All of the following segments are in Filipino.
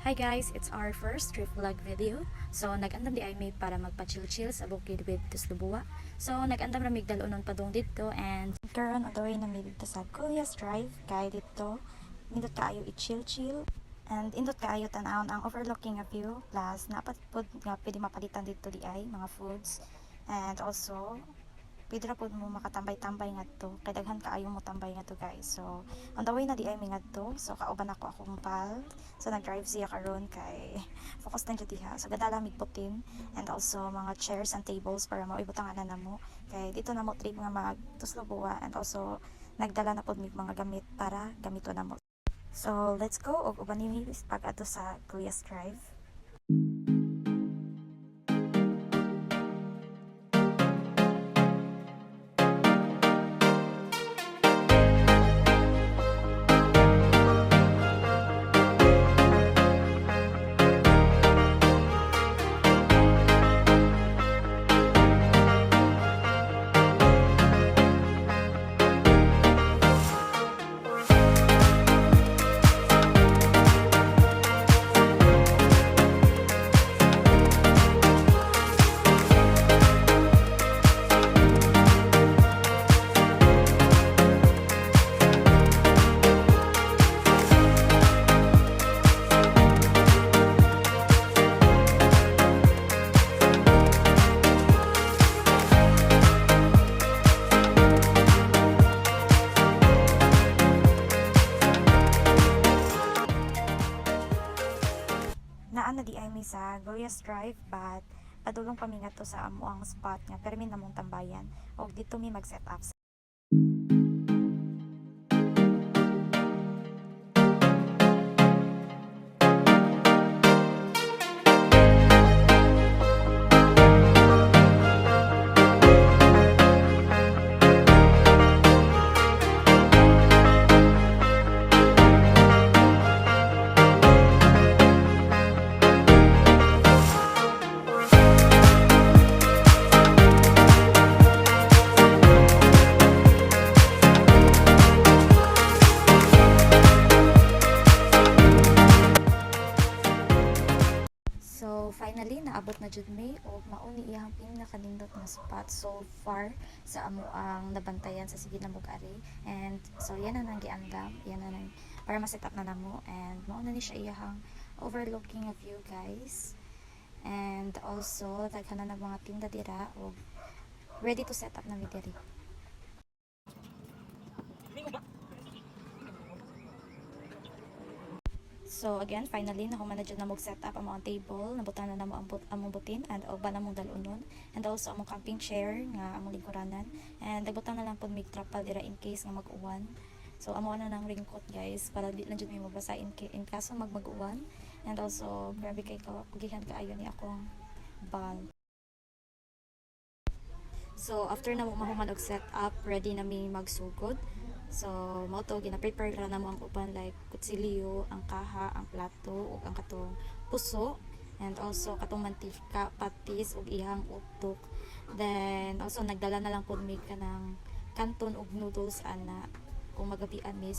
Hi guys, it's our first trip vlog video. So nag-andam di ay may para magpa-chill-chill sa bukid with Tuslubuwa. So nag-andam na mig dalunon padung dito and karon odoy na mi dito sa Culias Drive kay dito nindot kaayo i-chill-chill and indot kaayo tan-awon ang overlooking a view plus napat pud nga pwede mapalitan dito di ay mga foods and also pwede ra pud mo makatambay-tambay ngadto kay daghan kaayo mo tambay ngadto guys. So on the way na di ay mi ngadto, so kauban ako akong pal, so nag-drive siya karon kay focus na jud diha, so ganda lang putin and also mga chairs and tables para maibutangan na namo kay dito na mo trip nga mag Tuslubuwa and also nagdala na pud mig mga gamit para gamito na mo. So let's go og uban ni pag ato sa Culias Drive. Naa na di ay mi sa Culias Drive but padulong pa mi ngadto sa amuang spot nga permi namong tambayan og dito mi mag-set up. So finally naabot na jud mi og mao ni iyang pinakanindot nga spot so far sa amo ang nabantayan sa sige namog ari and so yan na nang giandam, yan na nang para ma-set up na namo and mao na ni siya iyang overlooking a view guys and also daghan na mga tinda dira og ready to set up na mi diri. So again, finally nahuman na jud na mog set up ang mga table, nabutan na namo among butin and uban namong dalunon and also among camping chair nga among lingkuranan and nagbutan na lang pud mig trapal dira in case nga mag-uwan. So amo na nang raincoat guys para di lang jud may mabasa in kaso mag-uwan and also grabe kay kapugihan kaayo ni akong bal. So after na mo mahuman og set up, ready na mi magsugod. So, mao to gina-prepare ra namo ang uban like kutsilyo, ang kaha, ang plato, ug ang katong puso, and also katong mantika, patis ug ihang utok. Then also nagdala na lang pud mi kanang kanton ug noodles ana kung magabian mi.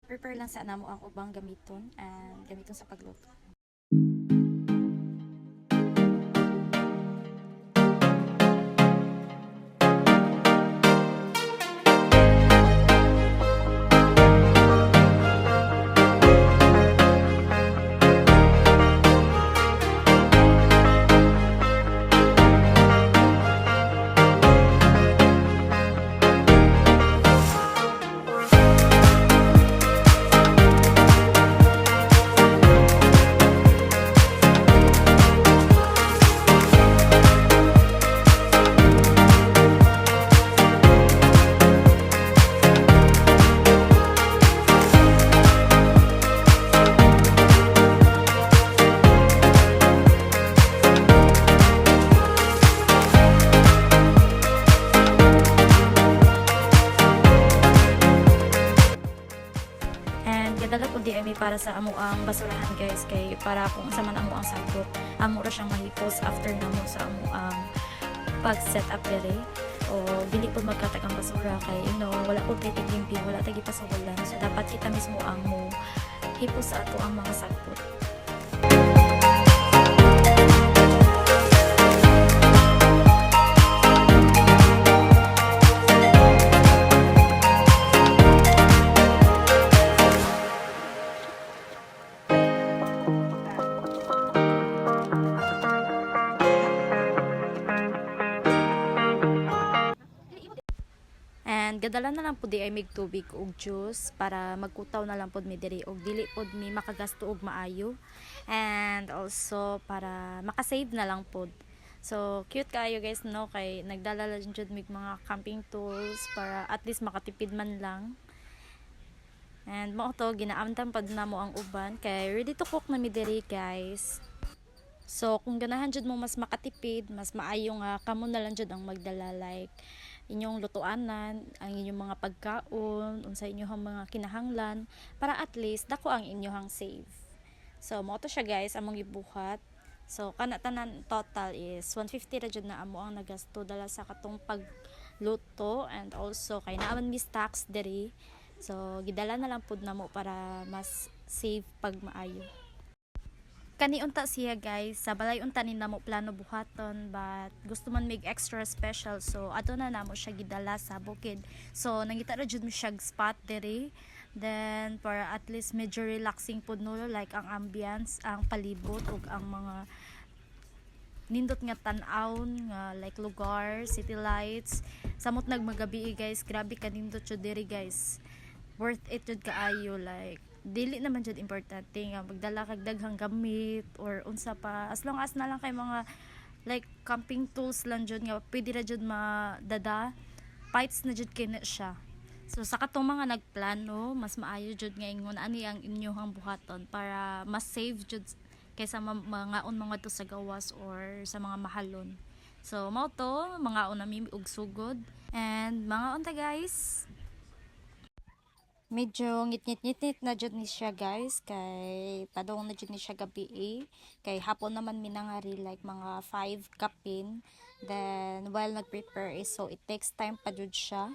Prepare lang sa namo ang ubang gamiton and gamiton sa pagluto. Dala ko di ay para sa amo ang basurahan guys kay para kung sa man amo ang sabot amo ra siyang mahipos after namo sa amo ang pag set up dere o dili po magkatagang basura kay wala po titiglimpi, wala tagi pasawalan, so dapat kita mismo ang mo hipos sa ato ang mga sagpot. And gadala na lang po di ay mig tubig og juice para magkutaw na lang pod mi diri og dili pod mi makagasto og maayo, and also para makasave na lang pod. So cute kayo guys no, kay nagdala lang jud mig mga camping tools para at least makatipid man lang. And mo to ginaamtan pad na mo ang uban kay ready to cook na mi diri guys. So kung ganahan jud mo mas makatipid, mas maayo nga kamo na lang jud ang magdala, like inyong lutuanan, ang inyong mga pagkaon, unsa inyong mga kinahanglan para at least dako ang inyong save. So mo to siya guys among gibuhat. So kana tanan total is 150 ra jud na amo ang nagasto dala sa katong pagluto, and also kay naaman mi stocks diri. So gidala na lang pud namo para mas save pag maayo. Kani unta siya guys, sa balay unta ni namo plano buhaton, but gusto man make extra special, so ato na namo siya gidala sa bukid. So nangita ra jud mi siya spot diri, then para at least medyo relaxing pud no, like ang ambience, ang palibot ug ang mga nindot nga tan-awon nga like lugar, city lights. Samot nagmagabi guys, grabe ka nindot jud diri guys. Worth it jud kaayo, like dili naman jud importante nga magdala kag daghang gamit or unsa pa, as long as na lang kay mga like camping tools lang jud nga pwede ra jud madada, fights na jud kina siya. So sa katong mga nagplano, mas maayo jud nga ingon ani ang inyong buhaton para mas save jud kaysa mga mga to sa gawas or sa mga mahalon. So mao to mga unami og sugod, and mga unta guys, medyo ngit-ngit na jud ni siya guys, kay padong na jud ni siya gabi kay hapon naman minangari like mga 5 kapin, then while nag-prepare so it takes time pa jud siya.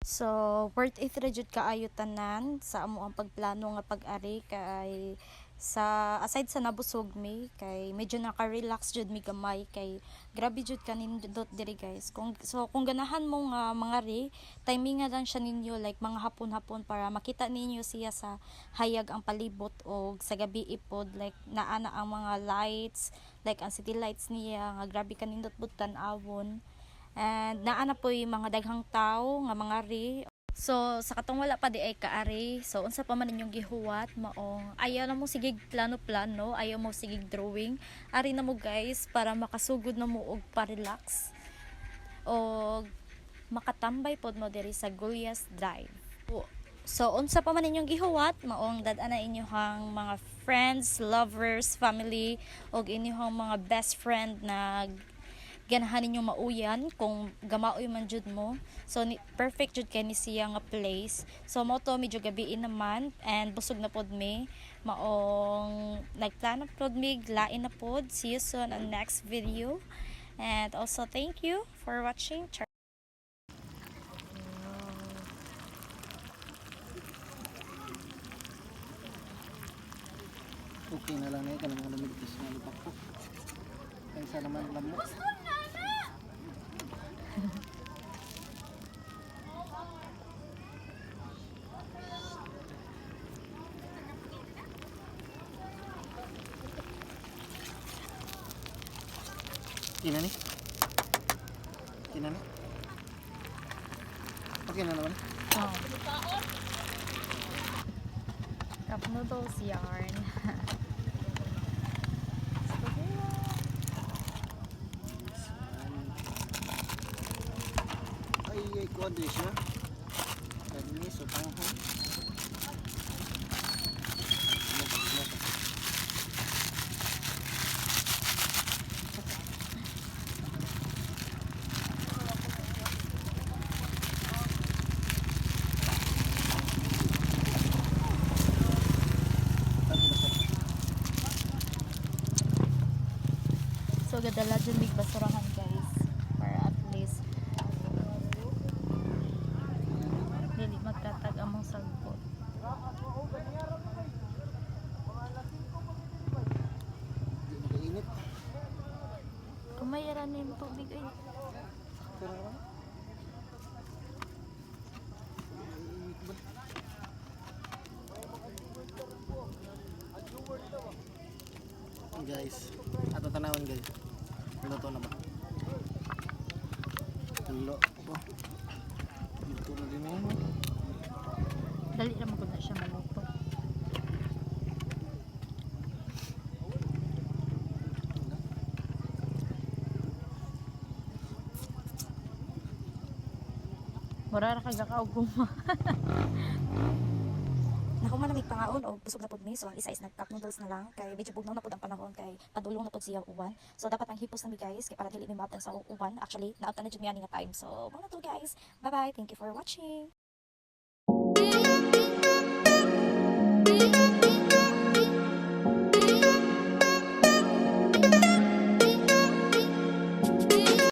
So worth it ra jud kaayo tanan sa amo ang pagplano nga pag-ari, kay sa aside sa nabusog mi kay medyo naka-relax jud mi gamay, kay grabe jud kanindot diri guys. Kung ganahan mo nga mga timing nga lang siya ninyo like mga hapon-hapon para makita ninyo siya sa hayag ang palibot, o sa gabi ipod like naana ang mga lights, like ang city lights niya nga grabe kanindot pud tan-awon, and naana po yung mga daghang tao nga mga So sa katong wala pa di ay kaari, so unsa pa man ninyong gihuwat maong ayaw na mo sigig plano-plano, ayaw mo sigig drawing, ari na mo guys para makasugod na mo og pa-relax o makatambay pod mo diri sa Gulyas Drive. So unsa pa man ninyong gihuwat maong dad-an na inyong mga friends, lovers, family og inyong mga best friend na ganahan ninyo mauyan kung gamaoy man jud mo. So perfect jud kay ni siya nga place. So mo to medyo gabiin naman and busog na pod mi maong nagplano pod mi lain na pod. See you soon on next video, and also thank you for watching. Okay na lang na ito ng mga lumigtis na lupak po. Kaysa naman lamok. Kina nih? Kina nih? Okay na naman? Oh. Cup noodles yarn. Ay, kuwan din siya. Kani so panghon. So gadala dyan may basurahan guys para at least dili magtatag among sagpot. Wala na yung tubig ay. Pero naman. Guys, ato tanawan guys. Luto na ba? Luto po. Luto na din yan. Dali naman ko na siya maluto. Mura ra kag kauguma. Naku man namig pangaon o busog na pud mi, so ang isa is nag-cup noodles na lang kay medyo bugnaw na pud ang panahon kay padulong na pud siya uwan. So dapat ang hipos na mi guys kay para dili mi maabtan sa uwan. Actually naabtan na jud mi ani nga time. So muna to guys. Bye bye. Thank you for watching.